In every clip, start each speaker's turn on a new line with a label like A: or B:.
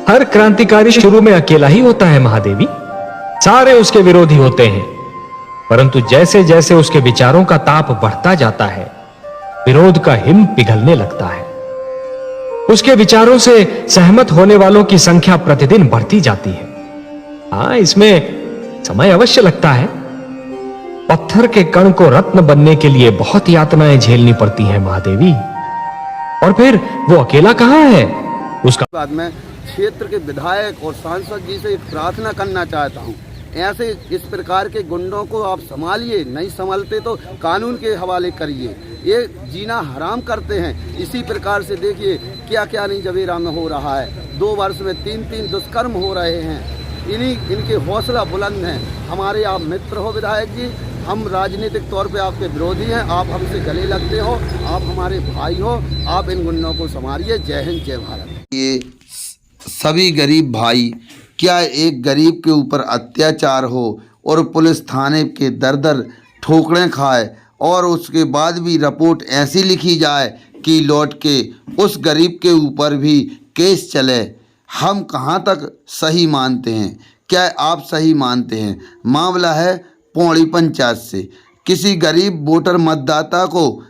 A: हर क्रांतिकारी शुरू में अकेला ही होता है महादेवी। सारे उसके विरोधी होते हैं, परंतु जैसे जैसे उसके विचारों का ताप बढ़ता जाता है, विरोध का हिम पिघलने लगता है। उसके विचारों से सहमत होने वालों की संख्या प्रतिदिन बढ़ती जाती है। हाँ, इसमें समय अवश्य लगता है। पत्थर के कण को रत्न बनने के लिए बहुत यातनाएं झेलनी पड़ती हैं महादेवी। और फिर वो अकेला कहां है? उसका
B: बाद में क्षेत्र के विधायक और सांसद जी से एक प्रार्थना करना चाहता हूं, ऐसे इस प्रकार के गुंडों को आप संभालिए, नहीं संभालते तो कानून के हवाले करिए। ये जीना हराम करते हैं। इसी प्रकार से देखिए क्या क्या नहीं जवेरा में हो रहा है। 2 वर्ष में 3 दुष्कर्म हो रहे हैं। इनके हौसला बुलंद हैं। हमारे आप मित्र हो विधायक जी, हम राजनीतिक तौर पे आपके विरोधी हैं, आप हमसे गले लगते हो, आप हमारे भाई हो, आप इन गुंडों को संभालिए। जय हिंद, जय भारत।
C: ये सभी गरीब भाई, क्या एक गरीब के ऊपर अत्याचार हो और पुलिस थाने के दर ठोकरें खाए और उसके बाद भी रिपोर्ट ऐसी लिखी जाए कि लौट के उस गरीब के ऊपर भी केस चले? हम कहाँ तक सही मानते हैं? क्या आप सही मानते हैं? मामला है पौड़ी पंचायत से। किसी गरीब वोटर मतदाता को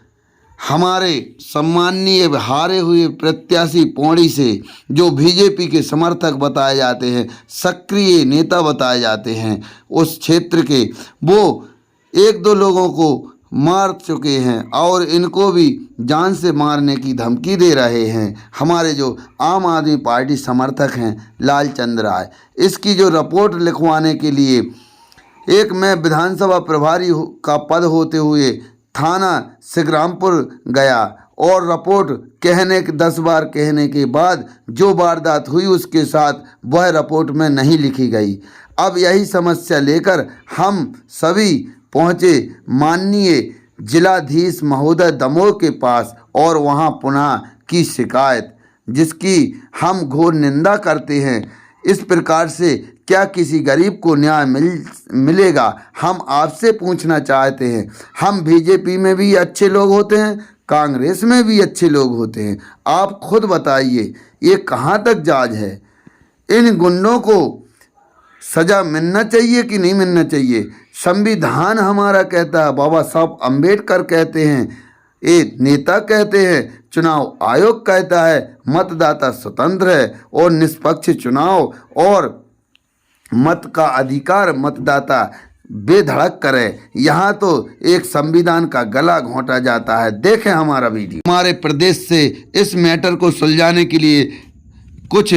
C: हमारे सम्माननीय हारे हुए प्रत्याशी पौड़ी से, जो बीजेपी के समर्थक बताए जाते हैं, सक्रिय नेता बताए जाते हैं उस क्षेत्र के, वो 1-2 लोगों को मार चुके हैं और इनको भी जान से मारने की धमकी दे रहे हैं हमारे जो आम आदमी पार्टी समर्थक हैं लालचंद राय। इसकी जो रिपोर्ट लिखवाने के लिए एक मैं विधानसभा प्रभारी का पद होते हुए थाना सिगरामपुर गया और रिपोर्ट 10 बार कहने के बाद जो वारदात हुई उसके साथ वह रिपोर्ट में नहीं लिखी गई। अब यही समस्या लेकर हम सभी पहुँचे माननीय जिलाधीश महोदय दमोह के पास और वहां पुनः की शिकायत, जिसकी हम घोर निंदा करते हैं। इस प्रकार से क्या किसी गरीब को न्याय मिलेगा? हम आपसे पूछना चाहते हैं। हम बीजेपी में भी अच्छे लोग होते हैं, कांग्रेस में भी अच्छे लोग होते हैं। आप खुद बताइए ये कहाँ तक जायज़ है? इन गुंडों को सज़ा मिलना चाहिए कि नहीं मिलना चाहिए? संविधान हमारा कहता है, बाबा साहब अम्बेडकर कहते हैं, ये नेता कहते हैं, चुनाव आयोग कहता है मतदाता स्वतंत्र है और निष्पक्ष चुनाव और मत का अधिकार मतदाता बेधड़क करे। यहाँ तो एक संविधान का गला घोंटा जाता है। देखें हमारा वीडियो। हमारे प्रदेश से इस मैटर को सुलझाने के लिए कुछ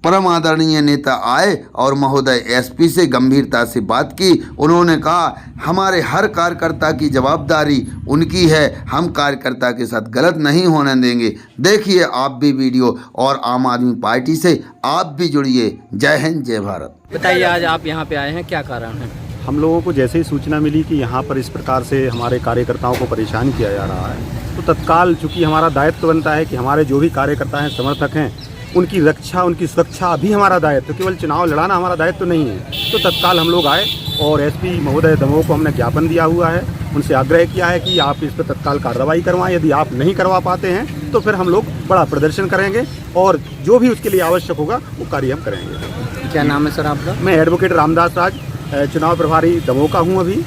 C: परम आदरणीय नेता आए और महोदय एसपी से गंभीरता से बात की। उन्होंने कहा हमारे हर कार्यकर्ता की जवाबदारी उनकी है, हम कार्यकर्ता के साथ गलत नहीं होने देंगे। देखिए आप भी वीडियो और आम आदमी पार्टी से आप भी जुड़िए। जय हिंद, जय भारत।
D: बताइए, आज आप यहाँ पे आए हैं, क्या कारण है?
E: हम लोगों को जैसे ही सूचना मिली कि यहाँ पर इस प्रकार से हमारे कार्यकर्ताओं को परेशान किया जा रहा है, तो तत्काल चूँकि हमारा दायित्व बनता है कि हमारे जो भी कार्यकर्ता हैं, समर्थक हैं, उनकी रक्षा, उनकी सुरक्षा भी हमारा दायित्व, केवल चुनाव लड़ाना हमारा दायित्व नहीं है। तो तत्काल हम लोग आए और एसपी महोदय दमोह को हमने ज्ञापन दिया हुआ है, उनसे आग्रह किया है कि आप इस पर तत्काल कार्रवाई करवाएं। यदि आप नहीं करवा पाते हैं तो फिर हम लोग बड़ा प्रदर्शन करेंगे और जो भी उसके लिए आवश्यक होगा वो कार्य हम करेंगे।
D: क्या नाम है सर आपका?
E: मैं एडवोकेट रामदास राज, चुनाव प्रभारी दमोह का हूँ अभी,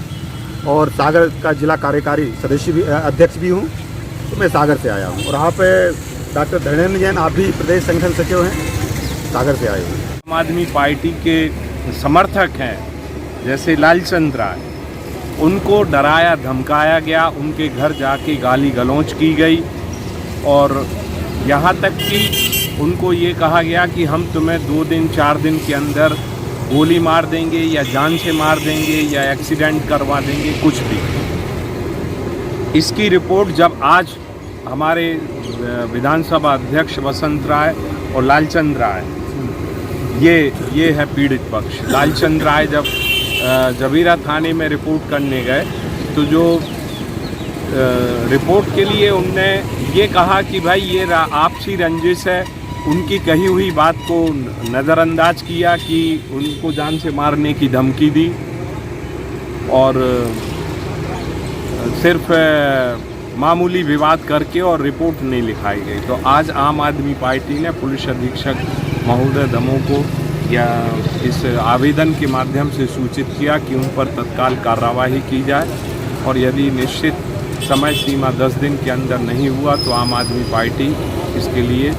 E: और सागर का जिला कार्यकारी सदस्य भी, अध्यक्ष भी हूँ। तो मैं सागर से आया हूँ। और आप डॉक्टर धर्मेंद्र जैन, आप भी प्रदेश संगठन सचिव हैं, सागर से आए हुए।
F: आम आदमी पार्टी के समर्थक हैं जैसे लालचंद राय, उनको डराया धमकाया गया, उनके घर जाके गाली गलौज की गई और यहाँ तक कि उनको ये कहा गया कि हम तुम्हें 2 दिन 4 दिन के अंदर गोली मार देंगे या जान से मार देंगे या एक्सीडेंट करवा देंगे, कुछ भी। इसकी रिपोर्ट जब आज हमारे विधानसभा अध्यक्ष वसंत राय और लालचंद राय, ये है पीड़ित पक्ष। लालचंद राय जब जबीरा थाने में रिपोर्ट करने गए तो जो रिपोर्ट के लिए उनने ये कहा कि भाई ये आपसी रंजिश है, उनकी कही हुई बात को नज़रअंदाज किया कि उनको जान से मारने की धमकी दी और सिर्फ मामूली विवाद करके और रिपोर्ट नहीं लिखाई गई। तो आज आम आदमी पार्टी ने पुलिस अधीक्षक महोदय दमोह को या इस आवेदन के माध्यम से सूचित किया कि उन पर तत्काल कार्रवाई की जाए और यदि निश्चित समय सीमा 10 दिन के अंदर नहीं हुआ तो आम आदमी पार्टी इसके लिए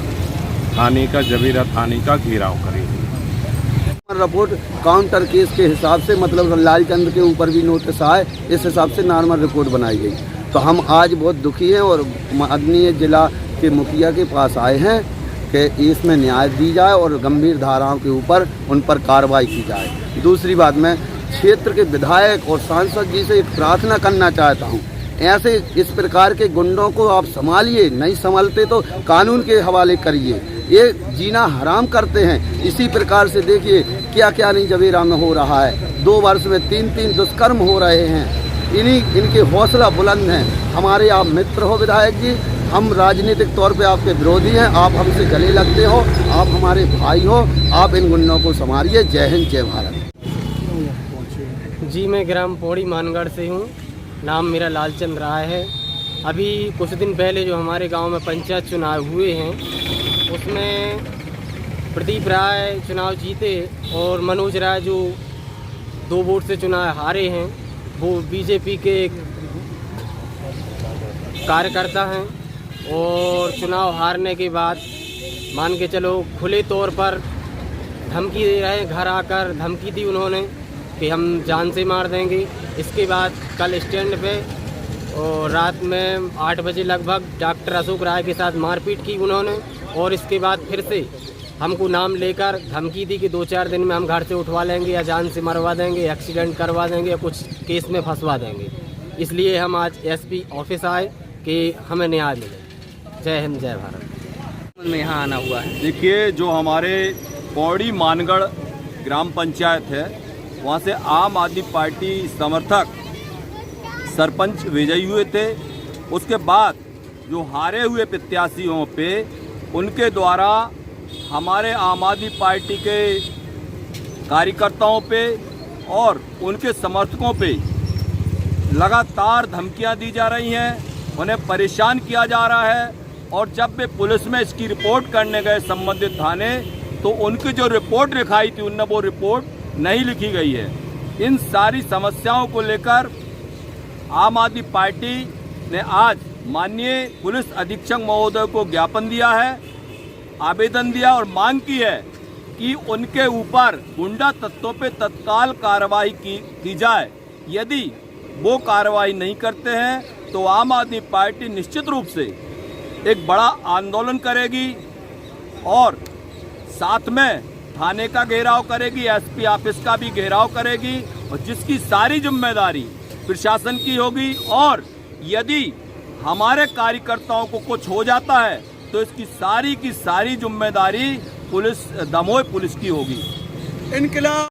F: थाने का जवेरा थाने का घेराव करेगी।
B: रिपोर्ट काउंटर केस के हिसाब से मतलब लालचंद के ऊपर भी नोटिस आए, इस हिसाब से नॉर्मल रिपोर्ट बनाई गई। तो हम आज बहुत दुखी हैं और माननीय जिला के मुखिया के पास आए हैं कि इसमें न्याय दी जाए और गंभीर धाराओं के ऊपर उन पर कार्रवाई की जाए। दूसरी बात, मैं क्षेत्र के विधायक और सांसद जी से एक प्रार्थना करना चाहता हूँ, ऐसे इस प्रकार के गुंडों को आप संभालिए, नहीं संभालते तो कानून के हवाले करिए। ये जीना हराम करते हैं। इसी प्रकार से देखिए क्या क्या नहीं जवेरा में हो रहा है। 2 वर्ष में 3 दुष्कर्म हो रहे हैं। इनके हौसला बुलंद हैं। हमारे आप मित्र हो विधायक जी, हम राजनीतिक तौर पे आपके विरोधी हैं, आप हमसे गले लगते हो, आप हमारे भाई हो, आप इन गुंडों को संभालिए। जय हिंद, जय भारत।
G: जी, मैं ग्राम पौड़ी मानगढ़ से हूँ। नाम मेरा लालचंद राय है। अभी कुछ दिन पहले जो हमारे गांव में पंचायत चुनाव हुए हैं उसमें प्रदीप राय चुनाव जीते और मनोज राय जो 2 वोट से चुनाव हारे हैं, वो बीजेपी के कार्यकर्ता हैं और चुनाव हारने के बाद मान के चलो खुले तौर पर धमकी दे रहे हैं। घर आकर धमकी दी उन्होंने कि हम जान से मार देंगे। इसके बाद कल स्टैंड पे और रात में 8 बजे लगभग डॉक्टर अशोक राय के साथ मारपीट की उन्होंने और इसके बाद फिर से हमको नाम लेकर धमकी दी कि 2-4 दिन में हम घर से उठवा लेंगे या जान से मरवा देंगे, एक्सीडेंट करवा देंगे या कुछ केस में फंसवा देंगे। इसलिए हम आज एसपी ऑफिस आए कि हमें न्याय मिले। जय हिंद, जय भारत।
D: में यहाँ आना हुआ है।
H: देखिए, जो हमारे पौड़ी मानगढ़ ग्राम पंचायत है वहाँ से आम आदमी पार्टी समर्थक सरपंच विजयी हुए थे। उसके बाद जो हारे हुए प्रत्याशियों पे उनके द्वारा हमारे आम आदमी पार्टी के कार्यकर्ताओं पे और उनके समर्थकों पे लगातार धमकियां दी जा रही हैं, उन्हें परेशान किया जा रहा है। और जब वे पुलिस में इसकी रिपोर्ट करने गए संबंधित थाने तो उनकी जो रिपोर्ट लिखाई थी उनने वो रिपोर्ट नहीं लिखी गई है। इन सारी समस्याओं को लेकर आम आदमी पार्टी ने आज माननीय पुलिस अधीक्षक महोदय को ज्ञापन दिया है, आवेदन दिया और मांग की है कि उनके ऊपर गुंडा तत्वों पे तत्काल कार्रवाई की जाए। यदि वो कार्रवाई नहीं करते हैं तो आम आदमी पार्टी निश्चित रूप से एक बड़ा आंदोलन करेगी और साथ में थाने का घेराव करेगी, एसपी ऑफिस का भी घेराव करेगी और जिसकी सारी जिम्मेदारी प्रशासन की होगी। और यदि हमारे कार्यकर्ताओं को कुछ हो जाता है तो इसकी सारी की सारी जिम्मेदारी दमोह पुलिस की होगी। इनकलाब